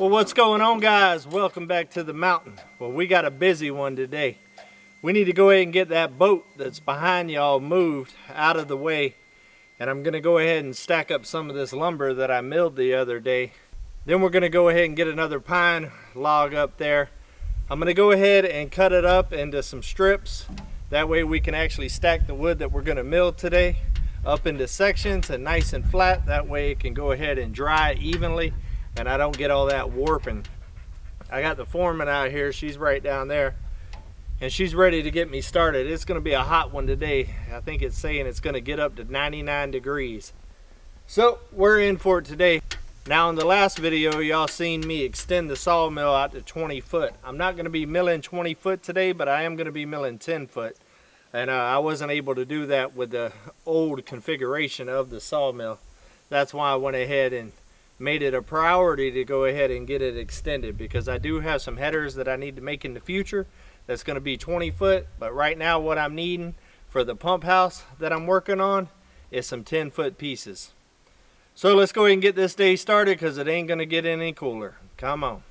Well, what's going on, guys? Welcome back to the mountain. Well, we got a busy one today. We need to go ahead and get that boat that's behind y'all moved out of the way, and I'm gonna go ahead and stack up some of this lumber that I milled the other day. Then we're gonna go ahead and get another pine log up there. I'm gonna go ahead and cut it up into some strips. That way we can actually stack the wood that we're gonna mill today up into sections and nice and flat. That way it can go ahead and dry evenly and I don't get all that warping. I got the foreman out here, she's right down there, and she's ready to get me started. It's gonna be a hot one today. I think it's saying it's gonna get up to 99 degrees. So we're in for it today. Now in the last video, y'all seen me extend the sawmill out to 20 foot. I'm not gonna be milling 20 foot today, but I am gonna be milling 10 foot. And I wasn't able to do that with the old configuration of the sawmill. That's why I went ahead and made it a priority to go ahead and get it extended, because I do have some headers that I need to make in the future that's going to be 20 foot, but right now what I'm needing for the pump house that I'm working on is some 10 foot pieces. So let's go ahead and get this day started, because it ain't going to get any cooler. Come on.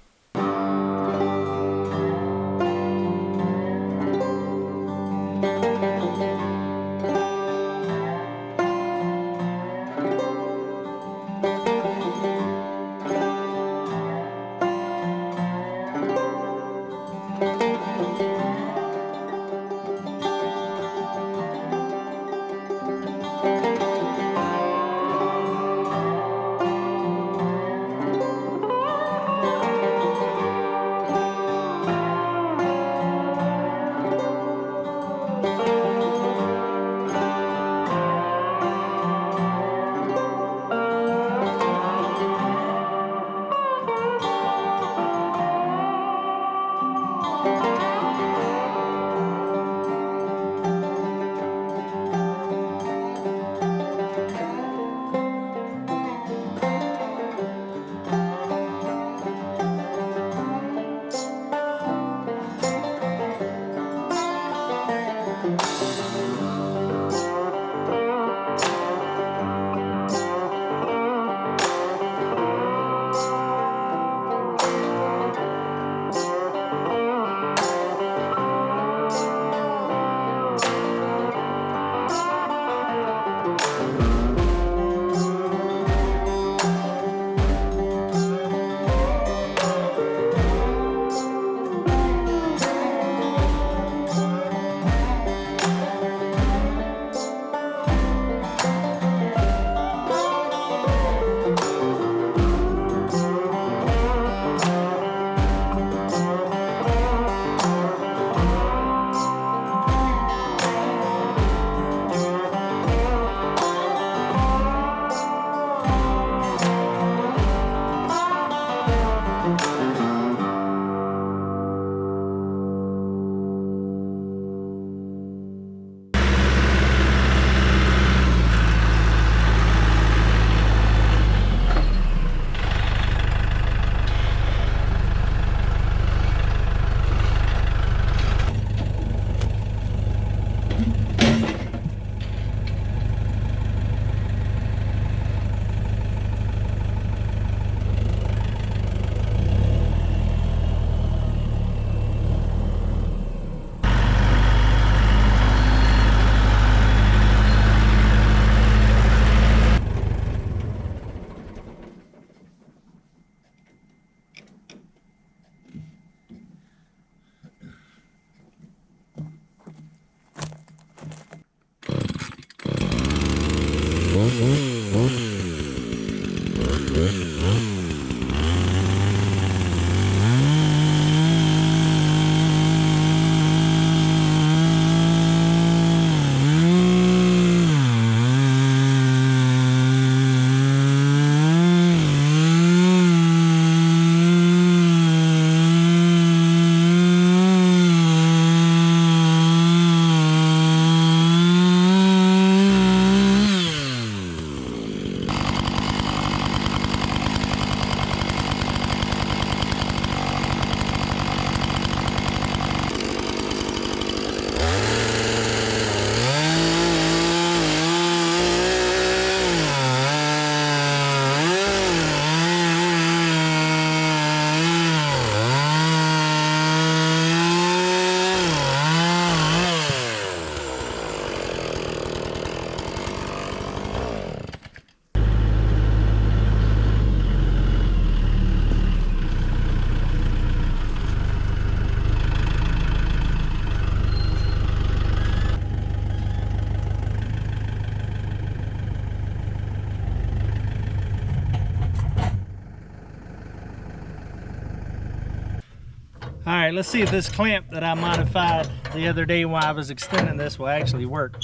All right, let's see if this clamp that I modified the other day while I was extending this will actually work.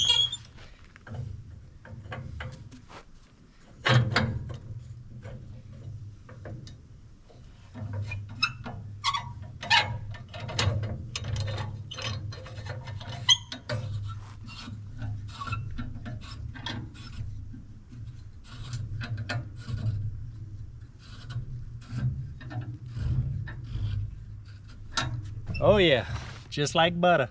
Oh yeah, just like butter.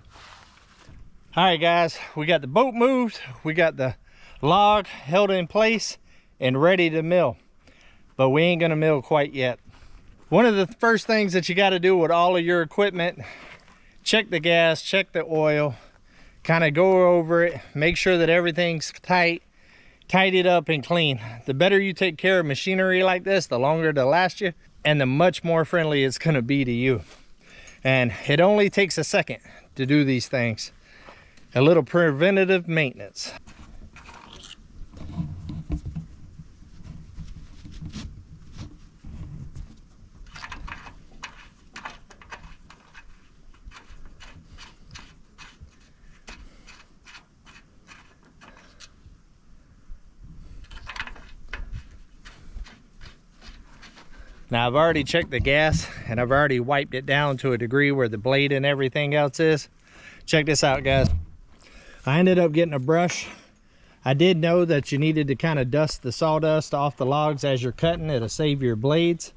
All right guys, we got the boat moved, we got the log held in place and ready to mill, but we ain't gonna mill quite yet. One of the first things that you got to do with all of your equipment, check the gas, check the oil, kind of go over it, make sure that everything's tight, tidy it up and clean. The better you take care of machinery like this, the longer it'll last you and the much more friendly it's gonna be to you. And it only takes a second to do these things. A little preventative maintenance. Now I've already checked the gas and I've already wiped it down to a degree where the blade and everything else is. Check this out guys. I ended up getting a brush. I did know that you needed to kind of dust the sawdust off the logs as you're cutting. It'll save your blades.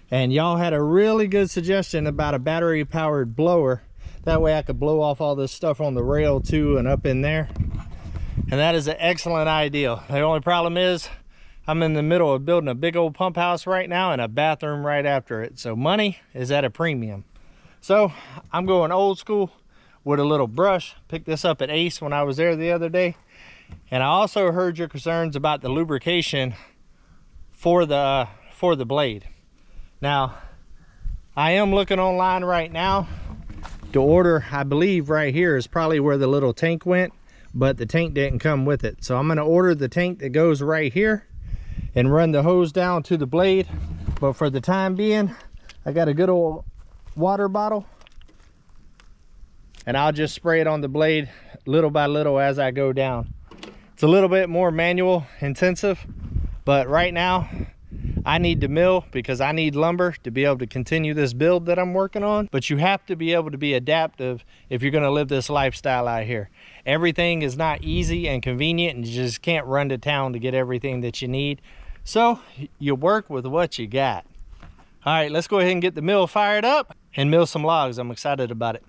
And y'all had a really good suggestion about a battery powered blower. That way I could blow off all this stuff on the rail too and up in there. And that is an excellent idea. The only problem is I'm in the middle of building a big old pump house right now and a bathroom right after it. So money is at a premium. So I'm going old school with a little brush. Picked this up at Ace when I was there the other day. And I also heard your concerns about the lubrication for the blade. Now, I am looking online right now. The order, I believe right here is probably where the little tank went, but the tank didn't come with it. So I'm gonna order the tank that goes right here and run the hose down to the blade. But for the time being, I got a good old water bottle and I'll just spray it on the blade little by little as I go down. It's a little bit more manual intensive, but right now I need to mill because I need lumber to be able to continue this build that I'm working on. But you have to be able to be adaptive if you're gonna live this lifestyle out here. Everything is not easy and convenient and you just can't run to town to get everything that you need. So you work with what you got. All right, let's go ahead and get the mill fired up and mill some logs. I'm excited about it.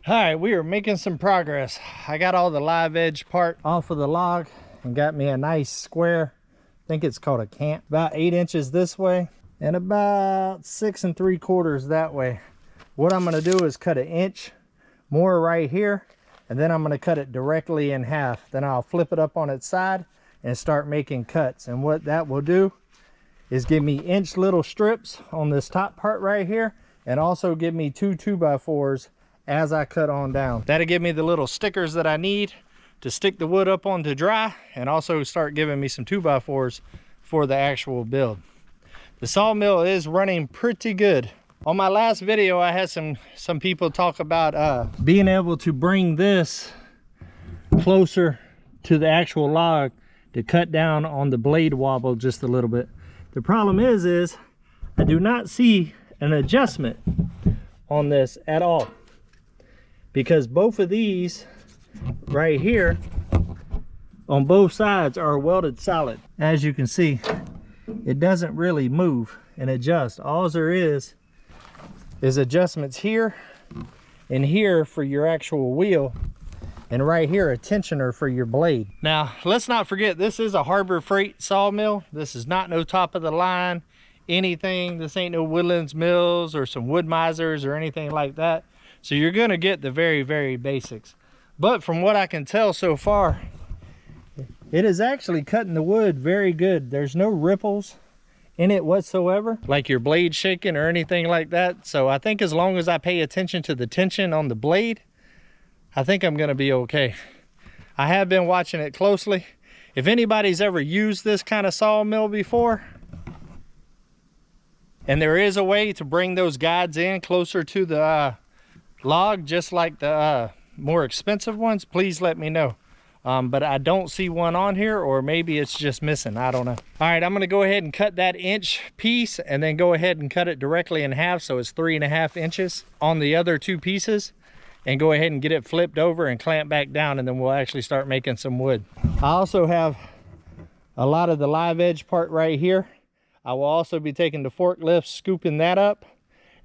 All right, we are making some progress. I got all the live edge part off of the log and got me a nice square, I think it's called a cant, about 8 inches this way and about 6 3/4 that way. What I'm gonna do is cut 1 inch more right here, and then I'm gonna cut it directly in half. Then I'll flip it up on its side and start making cuts. And what that will do is give me inch little strips on this top part right here, and also give me 2 2x4s as I cut on down. That'll give me the little stickers that I need to stick the wood up on to dry, and also start giving me some 2x4s for the actual build. The sawmill is running pretty good. On my last video, I had some people talk about being able to bring this closer to the actual log to cut down on the blade wobble just a little bit. The problem is I do not see an adjustment on this at all, because both of these right here on both sides are welded solid. As you can see, it doesn't really move and adjust. All there is adjustments here and here for your actual wheel, and right here a tensioner for your blade. Now let's not forget, this is a Harbor Freight sawmill. This is not no top of the line anything. This ain't no Woodlands Mills or some Wood Misers or anything like that. So you're gonna get the very, very basics. But from what I can tell so far, it is actually cutting the wood very good. There's no ripples in it whatsoever, like your blade shaking or anything like that. So I think as long as I pay attention to the tension on the blade, I think I'm gonna be okay. I have been watching it closely. If anybody's ever used this kind of sawmill before, and there is a way to bring those guides in closer to the log, just like the more expensive ones, please let me know. But I don't see one on here, or maybe it's just missing, I don't know. All right, I'm gonna go ahead and cut that inch piece and then go ahead and cut it directly in half, so it's 3.5 inches on the other 2 pieces, and go ahead and get it flipped over and clamp back down, and then we'll actually start making some wood. I also have a lot of the live edge part right here. I will also be taking the forklift, scooping that up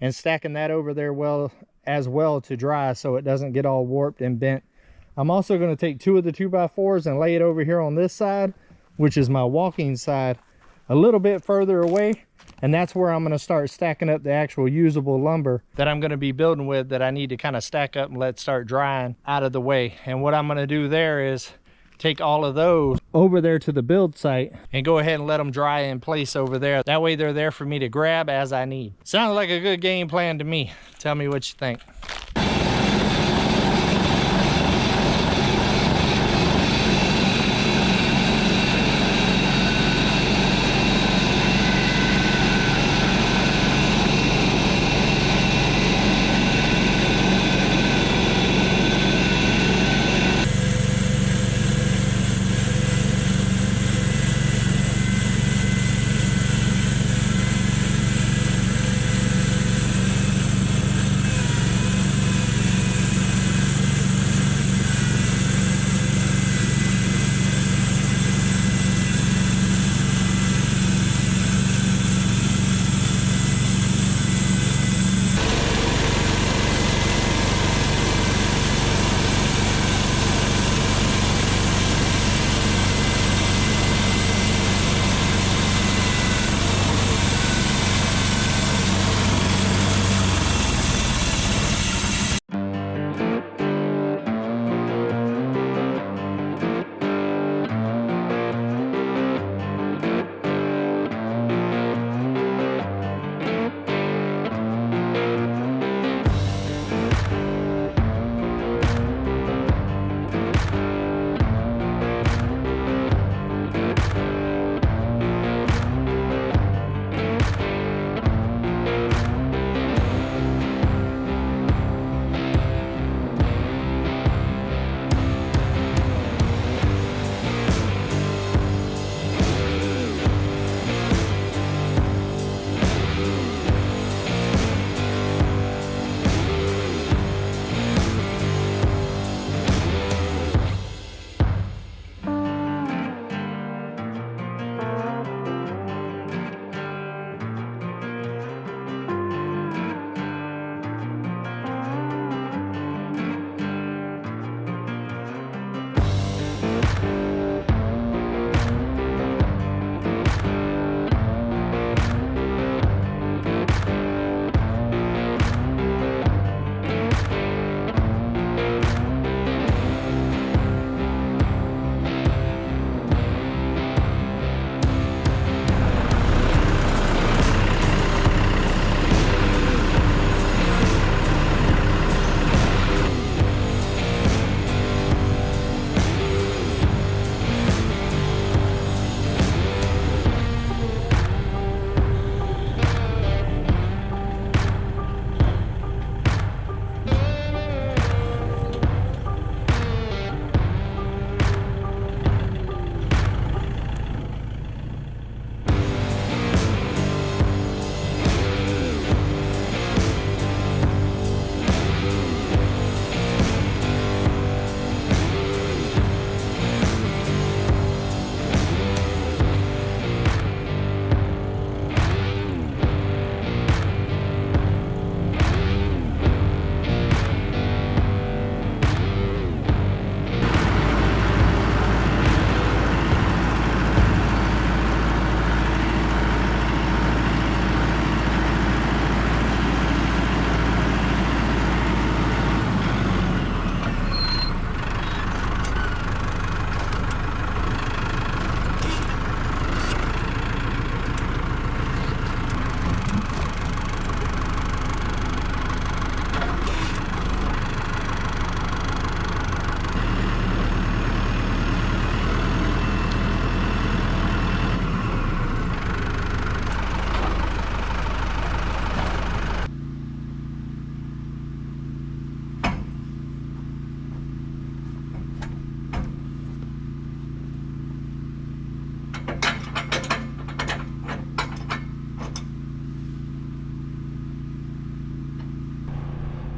and stacking that over there as well to dry, so it doesn't get all warped and bent. I'm also going to take 2 of the 2x4s and lay it over here on this side, which is my walking side, a little bit further away, and that's where I'm going to start stacking up the actual usable lumber that I'm going to be building with, that I need to kind of stack up and let start drying out of the way. And what I'm going to do there is take all of those over there to the build site and go ahead and let them dry in place over there. That way they're there for me to grab as I need. Sounds like a good game plan to me. Tell me what you think.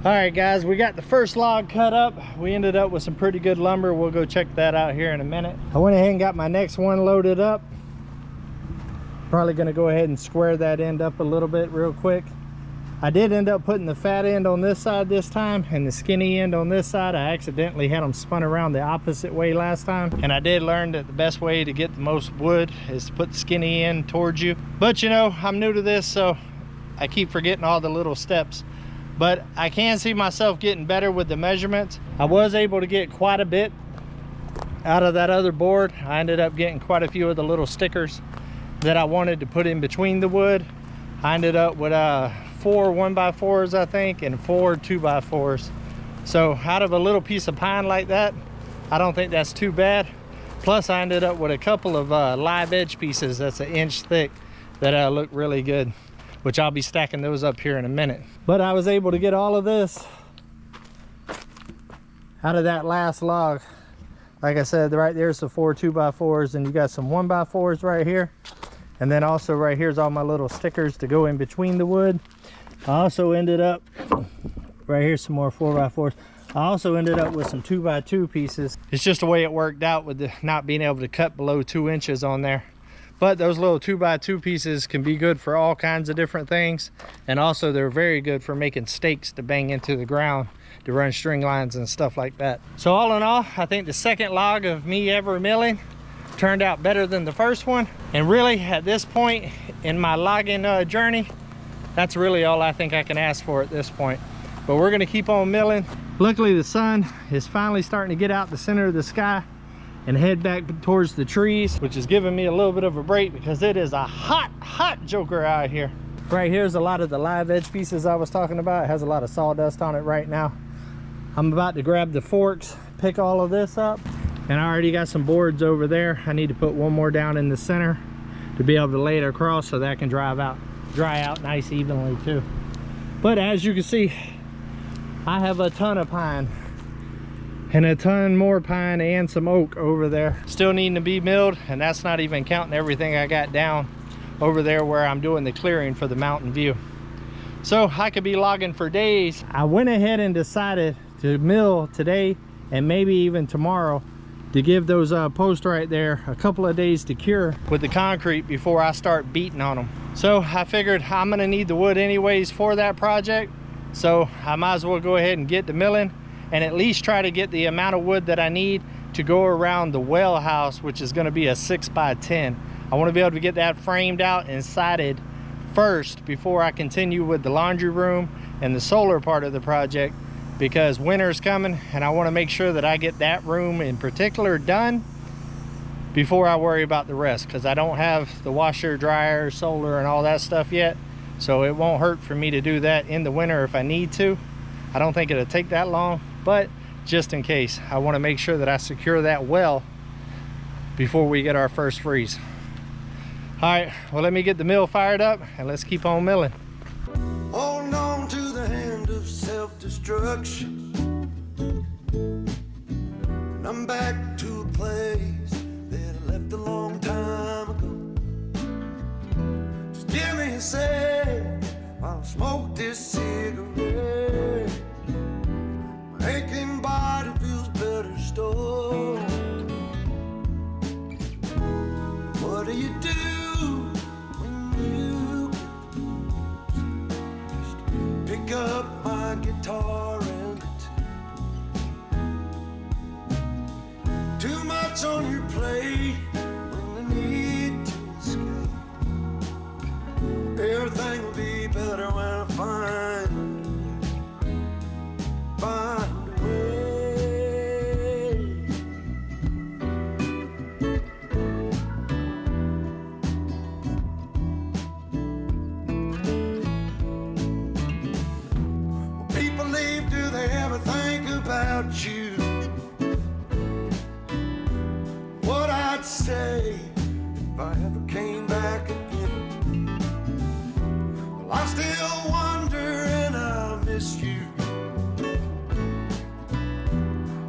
All right, guys, we got the first log cut up. We ended up with some pretty good lumber. We'll go check that out here in a minute. I went ahead and got my next one loaded up. Probably gonna go ahead and square that end up a little bit real quick. I did end up putting the fat end on this side this time and the skinny end on this side. I accidentally had them spun around the opposite way last time. And I did learn that the best way to get the most wood is to put the skinny end towards you. But you know, I'm new to this, so I keep forgetting all the little steps. But I can see myself getting better with the measurements. I was able to get quite a bit out of that other board. I ended up getting quite a few of the little stickers that I wanted to put in between the wood. I ended up with 4 1x4s, I think, and 4 2x4s. So out of a little piece of pine like that, I don't think that's too bad. Plus I ended up with a couple of live edge pieces that's 1 inch thick that look really good, which I'll be stacking those up here in a minute. But I was able to get all of this out of that last log. Like I said, right there's the 4 2x4s, and you got some 1x4s right here. And then also right here's all my little stickers to go in between the wood. I also ended up, right here some more 4x4s. I also ended up with some 2x2 pieces. It's just the way it worked out with the not being able to cut below 2 inches on there. But those little 2x2 pieces can be good for all kinds of different things. And also they're very good for making stakes to bang into the ground to run string lines and stuff like that. So all in all, I think the second log of me ever milling turned out better than the first one. And really at this point in my logging journey, that's really all I think I can ask for at this point. But we're gonna keep on milling. Luckily the sun is finally starting to get out the center of the sky and head back towards the trees, which is giving me a little bit of a break because it is a hot joker out here. Right here's a lot of the live edge pieces I was talking about. It has a lot of sawdust on it right now. I'm about to grab the forks, pick all of this up. And I already got some boards over there. I need to put one more down in the center to be able to lay it across so that I can dry out nice evenly too. But as you can see, I have a ton of pine and a ton more pine and some oak over there still needing to be milled, and that's not even counting everything I got down over there where I'm doing the clearing for the mountain view. So I could be logging for days. I went ahead and decided to mill today and maybe even tomorrow to give those posts right there a couple of days to cure with the concrete before I start beating on them. So I figured I'm gonna need the wood anyways for that project, so I might as well go ahead and get the milling and at least try to get the amount of wood that I need to go around the well house, which is gonna be a 6x10. I wanna be able to get that framed out and sided first before I continue with the laundry room and the solar part of the project, because winter's coming and I want to make sure that I get that room in particular done before I worry about the rest, because I don't have the washer, dryer, solar and all that stuff yet. So it won't hurt for me to do that in the winter if I need to. I don't think it'll take that long, but just in case, I want to make sure that I secure that well before we get our first freeze. All right, well, let me get the mill fired up and let's keep on milling. Holding on to the hand of self-destruction, and I'm back to a place that I left a long time ago. Just give me a sec while I smoke this cigarette. My aching body feels better still. What do you do when you get pick up my guitar and too much on your plate when the need to escape? Everything will be better when I find a way. When people leave, do they ever think about you? What I'd say if I ever came back again? Well, I still wonder and I miss you.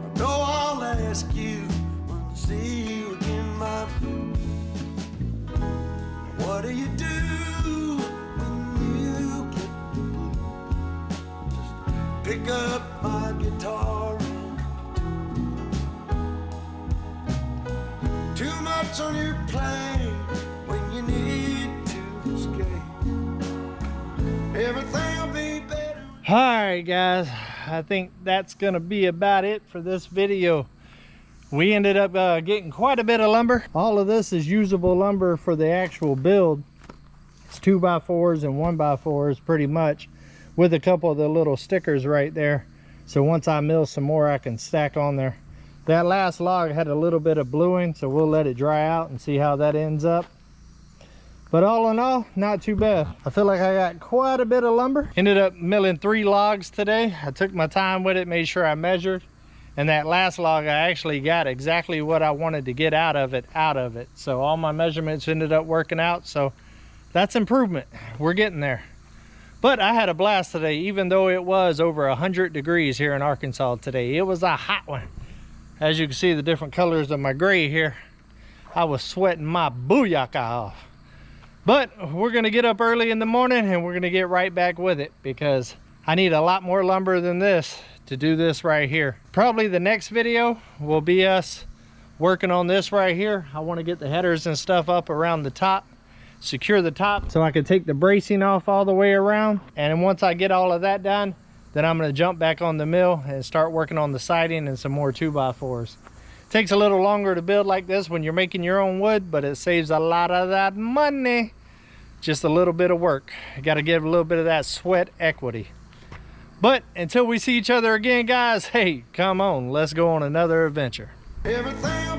I know I'll ask you when I see you again, my friend. What do you do when you get the blues? Just pick up my guitar. Too much on your plate when you need to escape. Everything will be better. All right, guys, I think that's gonna be about it for this video. We ended up getting quite a bit of lumber. All of this is usable lumber for the actual build. It's 2x4s and 1x4s pretty much, with a couple of the little stickers right there. So once I mill some more, I can stack on there. That last log had a little bit of bluing, so we'll let it dry out and see how that ends up. But all in all, not too bad. I feel like I got quite a bit of lumber. Ended up milling 3 logs today. I took my time with it, made sure I measured. And that last log, I actually got exactly what I wanted to get out of it. So all my measurements ended up working out. So that's improvement. We're getting there. But I had a blast today, even though it was over 100 degrees here in Arkansas today. It was a hot one. As you can see the different colors of my gray here, I was sweating my booyaka off. But we're gonna get up early in the morning and we're gonna get right back with it, because I need a lot more lumber than this to do this right here. Probably the next video will be us working on this right here. I want to get the headers and stuff up around the top, secure the top so I can take the bracing off all the way around. And once I get all of that done, then I'm going to jump back on the mill and start working on the siding and some more 2x4s. Takes a little longer to build like this when you're making your own wood, but it saves a lot of that money. Just a little bit of work. You got to give a little bit of that sweat equity. But until we see each other again, guys, hey, come on, let's go on another adventure. Everything